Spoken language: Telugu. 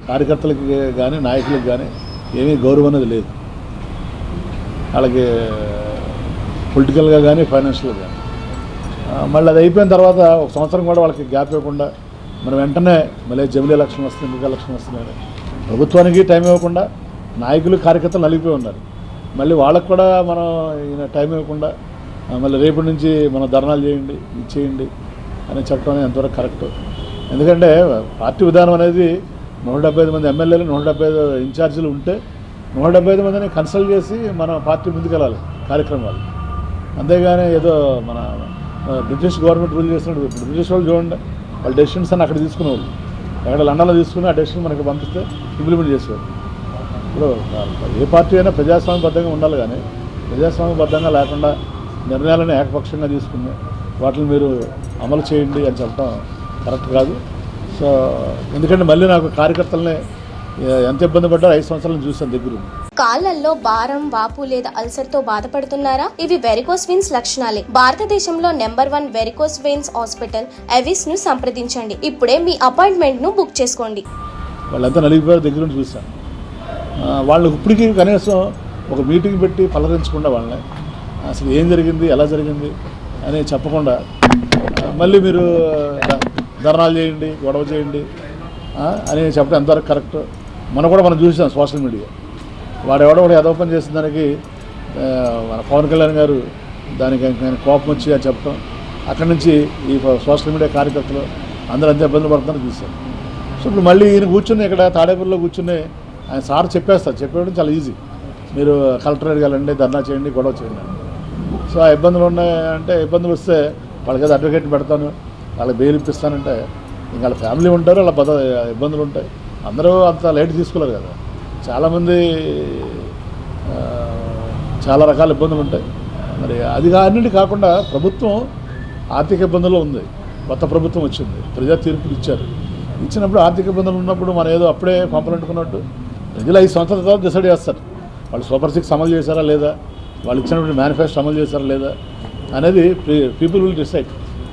కార్యకర్తలకి కానీ నాయకులకు కానీ ఏమీ గౌరవం అనేది లేదు. వాళ్ళకి పొలిటికల్గా కానీ ఫైనాన్షియల్గా కానీ. మళ్ళీ అది అయిపోయిన తర్వాత ఒక సంవత్సరం కూడా వాళ్ళకి గ్యాప్ ఇవ్వకుండా మనం వెంటనే మళ్ళీ జమిలీ ఎలక్షన్ వస్తుంది, ఎంపీ ఎలక్షన్ వస్తున్నాయని ప్రభుత్వానికి టైం ఇవ్వకుండా నాయకులు కార్యకర్తలు నలిగిపోయి ఉన్నారు. మళ్ళీ వాళ్ళకు కూడా మనం టైం ఇవ్వకుండా మళ్ళీ రేపటి నుంచి మనం ధర్నాలు చేయండి, ఇది చేయండి అని చెప్పడం అనేది ఎంతవరకు కరెక్ట్. ఎందుకంటే పార్టీ విధానం అనేది 175 మంది ఎమ్మెల్యేలు, 175 ఇన్ఛార్జీలు ఉంటే 175 మందిని కన్సల్ట్ చేసి మన పార్టీ ముందుకెళ్ళాలి కార్యక్రమాలు. అంతేగాని ఏదో మన బ్రిటిష్ గవర్నమెంట్ రూల్ చేసినట్టు. ఇప్పుడు బ్రిటిష్ వాళ్ళు చూడండి, వాళ్ళ డెసిషన్స్ అని అక్కడ తీసుకునేవాళ్ళు, ఎక్కడ లండన్లో తీసుకుని ఆ డెసిషన్ మనకి పంపిస్తే ఇంప్లిమెంట్ చేసేవాళ్ళు. ఇప్పుడు ఏ పార్టీ అయినా ప్రజాస్వామ్యబద్ధంగా ఉండాలి, కానీ ప్రజాస్వామ్యబద్ధంగా లేకుండా నిర్ణయాలను ఏకపక్షంగా తీసుకుని వాటిని మీరు అమలు చేయండి అని చెప్పడం కరెక్ట్ కాదు. సో ఎందుకంటే మళ్ళీ నాకు కార్యకర్తలనే ఎంత ఇబ్బంది పడ్డారో 5 సంవత్సరాలను చూసాను దగ్గర. కాళ్లలో భారం, వాపు లేదా అల్సర్ తో బాధపడుతున్నారా? ఇవి వెరికోస్ వెయిన్స్ లక్షణాలే. భారతదేశంలో number 1 varicose veins hospital Avis ను సంప్రదించండి. ఇప్పుడే మీ అపాయింట్మెంట్ ను బుక్ చేసుకోండి. వాళ్ళంతా నలిగిపోయారు, దగ్గర నుంచి చూసాను. వాళ్ళు ఇప్పటికీ కనీసం ఒక మీటింగ్ పెట్టి పలకరించకుండా వాళ్ళని అసలు ఏం జరిగింది, ఎలా జరిగింది అని చెప్పకుండా మళ్ళీ మీరు ధర్నాలు చేయండి, గొడవ చేయండి అని చెప్పడం ఎంతవరకు కరెక్ట్. మనం చూసాం సోషల్ మీడియా. వాడెవడో కూడా యథోపని చేసిన దానికి మన పవన్ కళ్యాణ్ గారు దానికి నేను కోపం వచ్చి అని చెప్పడం, అక్కడి నుంచి ఈ సోషల్ మీడియా కార్యకర్తలు అందరూ అంతే ఇబ్బందులు పడుతున్నారని చూశాను. సో ఇప్పుడు మళ్ళీ ఈయన కూర్చుని ఇక్కడ తాడేపల్లిలో కూర్చుని ఆయన సార్ చెప్పేయడం చాలా ఈజీ. మీరు కలెక్టరేట్కి వెళ్ళండి, ధర్నా చేయండి, గొడవ చేయండి. సో ఆ ఇబ్బందులు ఉన్నాయంటే, ఇబ్బందులు వస్తే వాళ్ళకి ఏదో అడ్వకేట్ పెడతాను, వాళ్ళకి బెయిల్ ఇప్పిస్తానంటే ఇంకా వాళ్ళ ఫ్యామిలీ ఉంటారు, వాళ్ళ ఇబ్బందులు ఉంటాయి. అందరూ అంత లైట్ తీసుకోలేరు కదా. చాలామంది చాలా రకాల ఇబ్బందులు ఉంటాయి. మరి అది అన్నింటి కాకుండా ప్రభుత్వం ఆర్థిక ఇబ్బందుల్లో ఉంది. కొత్త ప్రభుత్వం వచ్చింది, ప్రజా తీర్పులు ఇచ్చినప్పుడు ఆర్థిక ఇబ్బందులు ఉన్నప్పుడు మనం ఏదో అప్పుడే పంపలంటుకున్నట్టు ప్రజలు 5 సంవత్సరాల తర్వాత డిసైడ్ చేస్తారు. వాళ్ళు సూపర్ 6 అమలు చేశారా లేదా, వాళ్ళు ఇచ్చినటువంటి మేనిఫెస్టో అమలు చేశారా లేదా అనేది పీపుల్ విల్ డిసైడ్.